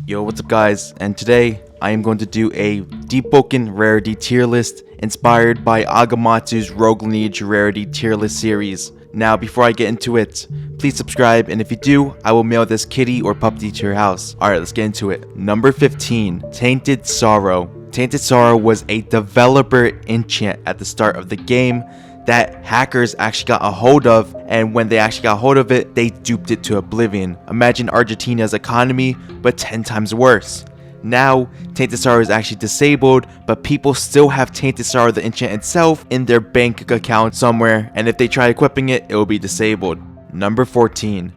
Yo, what's up guys? And today I am going to do a Deepwoken Rarity tier list inspired by Agamatsu's Rogue Lineage Rarity tier list series. Now before I get into it, please subscribe, and if you do, I will mail this kitty or puppy to your house. Alright, let's get into it. Number 15, Tainted Sorrow. Tainted Sorrow was a developer enchant at the start of the game that hackers actually got a hold of, and when they actually got hold of it, they duped it to oblivion. Imagine Argentina's economy, but 10 times worse. Now, Tainted Sorrow is actually disabled, but people still have Tainted Sorrow the enchant itself in their bank account somewhere, and if they try equipping it, it will be disabled. Number 14.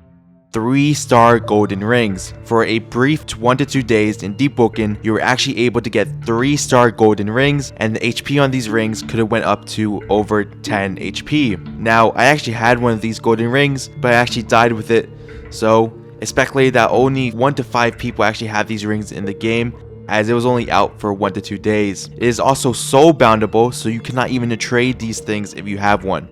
3-star golden rings. For a brief 1 to 2 days in Deepwoken, you were actually able to get 3-star golden rings, and the HP on these rings could have went up to over 10 HP. Now, I actually had one of these golden rings, but I actually died with it, so it's speculated that only 1 to 5 people actually have these rings in the game, as it was only out for 1 to 2 days. It is also soul boundable, so you cannot even trade these things if you have one.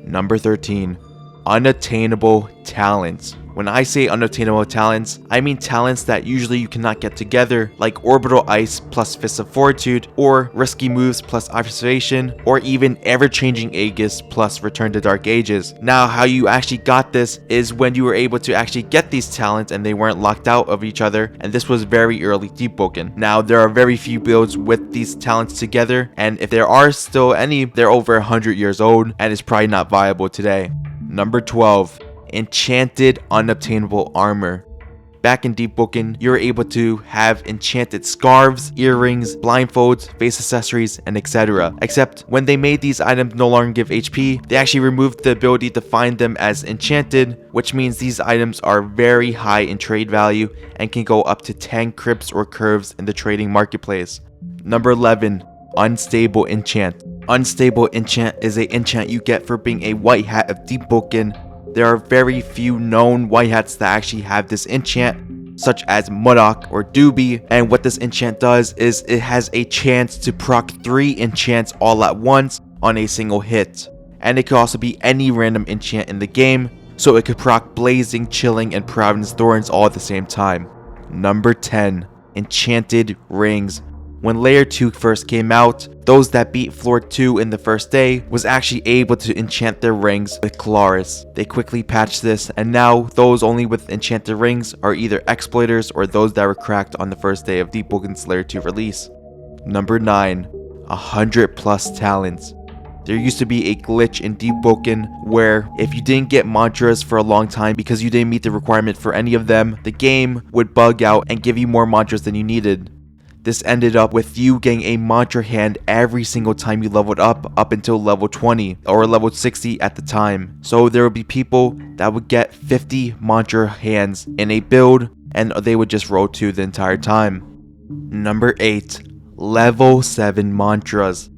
Number 13. Unattainable talents. When I say unobtainable talents, I mean talents that usually you cannot get together, like Orbital Ice plus Fist of Fortitude, or Risky Moves plus Observation, or even Ever-Changing Aegis plus Return to Dark Ages. Now, how you actually got this is when you were able to actually get these talents and they weren't locked out of each other, and this was very early Deepwoken. Now, there are very few builds with these talents together, and if there are still any, they're over 100 years old, and it's probably not viable today. Number 12. Enchanted unobtainable armor. Back in Deepwoken, you were able to have enchanted scarves, earrings, blindfolds, face accessories, and etc. Except when they made these items no longer give HP, they actually removed the ability to find them as enchanted, which means these items are very high in trade value and can go up to 10 crypts or curves in the trading marketplace. Number 11. Unstable enchant. Unstable enchant is an enchant you get for being a white hat of Deepwoken. There are very few known white hats that actually have this enchant, such as Mudok or Doobie, and what this enchant does is it has a chance to proc 3 enchants all at once on a single hit. And it could also be any random enchant in the game, so it could proc Blazing, Chilling, and Providence Thorns all at the same time. Number 10. Enchanted rings. When Layer 2 first came out, those that beat Floor 2 in the first day was actually able to enchant their rings with Claris. They quickly patched this, and now those only with enchanted rings are either exploiters or those that were cracked on the first day of Deepwoken's Layer 2 release. Number 9. 100 plus talents. There used to be a glitch in Deepwoken where if you didn't get mantras for a long time because you didn't meet the requirement for any of them, the game would bug out and give you more mantras than you needed. This ended up with you getting a mantra hand every single time you leveled up until level 20 or level 60 at the time. So there would be people that would get 50 mantra hands in a build and they would just roll 2 the entire time. Number 8. Level 7 mantras.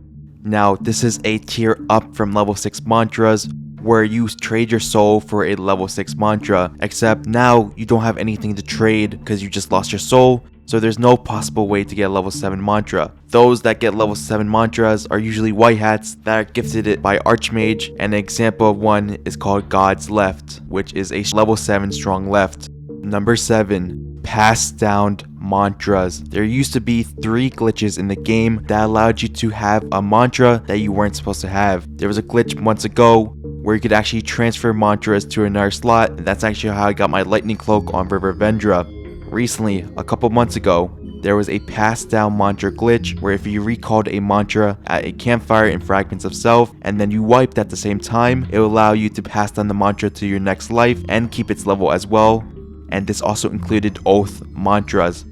Now this is a tier up from level 6 mantras where you trade your soul for a level 6 mantra, except now you don't have anything to trade because you just lost your soul. So there's no possible way to get a level 7 mantra. Those that get level 7 mantras are usually white hats that are gifted it by Archmage, and an example of one is called God's Left, which is a level 7 strong left. Number 7. Passed down mantras. There used to be 3 glitches in the game that allowed you to have a mantra that you weren't supposed to have. There was a glitch months ago where you could actually transfer mantras to another slot, and that's actually how I got my lightning cloak on River Vendra. Recently, a couple months ago, there was a passed down mantra glitch where if you recalled a mantra at a campfire in Fragments of Self and then you wiped at the same time, it will allow you to pass down the mantra to your next life and keep its level as well. And this also included oath mantras.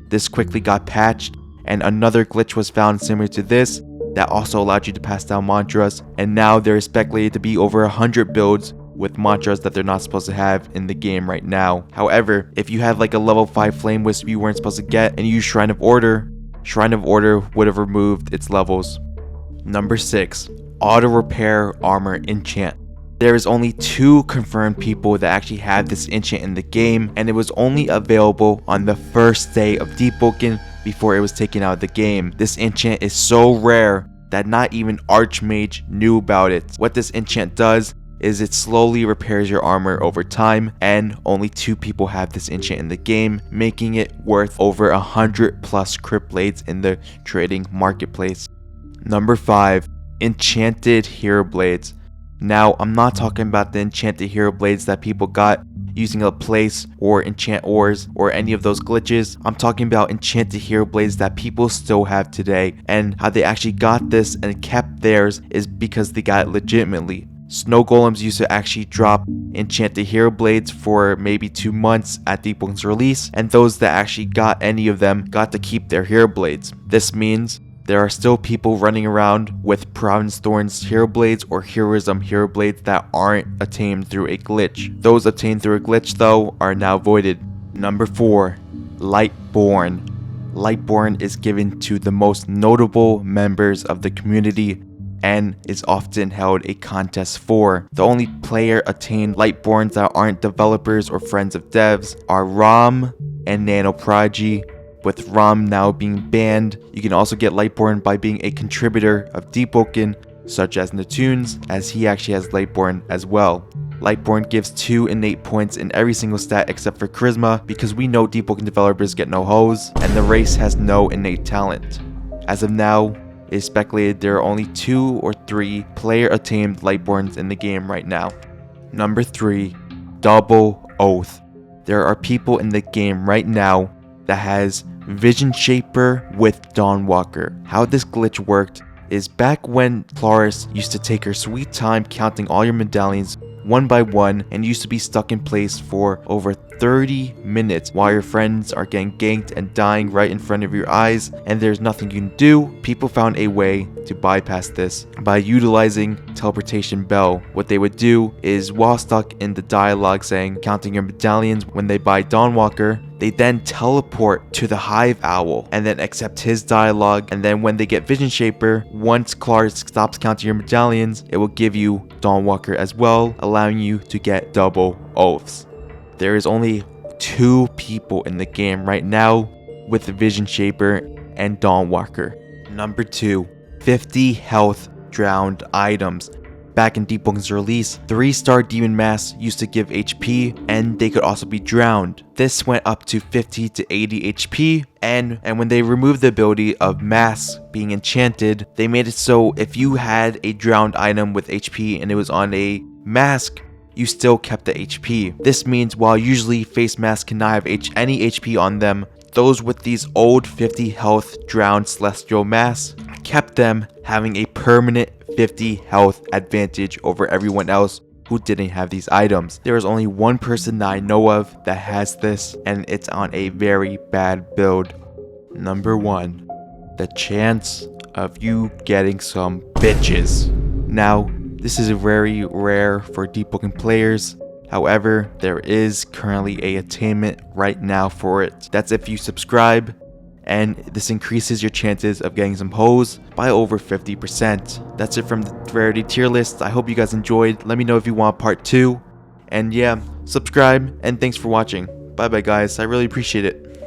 This quickly got patched, and another glitch was found similar to this that also allowed you to pass down mantras, and now there is speculated to be over 100 builds with mantras that they're not supposed to have in the game right now. However, if you had like a level 5 Flame Wisp you weren't supposed to get and you used Shrine of Order would have removed its levels. Number 6. Auto Repair Armor Enchant. There is only 2 confirmed people that actually have this enchant in the game, and it was only available on the first day of Deepwoken before it was taken out of the game. This enchant is so rare that not even Archmage knew about it. What this enchant does is it slowly repairs your armor over time, and only 2 people have this enchant in the game, making it worth over 100 plus crit blades in the trading marketplace. Number 5. Enchanted Hero Blades. Now, I'm not talking about the enchanted hero blades that people got using a place or enchant ores or any of those glitches. I'm talking about enchanted hero blades that people still have today, and how they actually got this and kept theirs is because they got it legitimately. Snow golems used to actually drop enchanted hero blades for maybe 2 months at Deepwoken's release, and those that actually got any of them got to keep their hero blades. This means there are still people running around with Province Thorns hero blades or Heroism hero blades that aren't attained through a glitch. Those attained through a glitch though are now voided. Number 4. Lightborne. Lightborne is given to the most notable members of the community and is often held a contest for. The only player attained Lightborns that aren't developers or friends of devs are Rom and Nano Prodigy, with Rom now being banned. You can also get Lightborne by being a contributor of Deepwoken, such as Natoons, as he actually has Lightborne as well. Lightborne gives 2 innate points in every single stat except for Charisma, because we know Deepwoken developers get no hoes, and the race has no innate talent. As of now, it is speculated there are only 2 or 3 player-attained Lightborns in the game right now. Number 3. Double Oath. There are people in the game right now that has Vision Shaper with Dawnwalker. How this glitch worked is back when Claris used to take her sweet time counting all your medallions one by one and used to be stuck in place for over 30 minutes while your friends are getting ganked and dying right in front of your eyes, and there's nothing you can do. People found a way to bypass this by utilizing Teleportation Bell. What they would do is, while stuck in the dialogue saying counting your medallions when they buy Dawnwalker, they then teleport to the Hive Owl and then accept his dialogue, and then when they get Vision Shaper, once Claris stops counting your medallions, it will give you Dawnwalker as well, allowing you to get double oaths. There is only 2 people in the game right now with Vision Shaper and Dawnwalker. Number 2. 50 health drowned items. Back in Deepwoken's release, 3-star Demon Masks used to give HP, and they could also be drowned. This went up to 50 to 80 HP, and when they removed the ability of Masks being enchanted, they made it so if you had a drowned item with HP and it was on a mask, you still kept the HP. This means while usually face masks cannot have any HP on them, those with these old 50 health drowned celestial masks kept them having a permanent 50 health advantage over everyone else who didn't have these items. There is only one person that I know of that has this, and it's on a very bad build. Number 1. The chance of you getting some bitches. Now, this is very rare for Deepwoken players. However, there is currently a attainment right now for it. That's if you subscribe, and this increases your chances of getting some hoes by over 50%. That's it from the Rarity tier list. I hope you guys enjoyed. Let me know if you want part 2. And yeah, subscribe, and thanks for watching. Bye bye guys, I really appreciate it.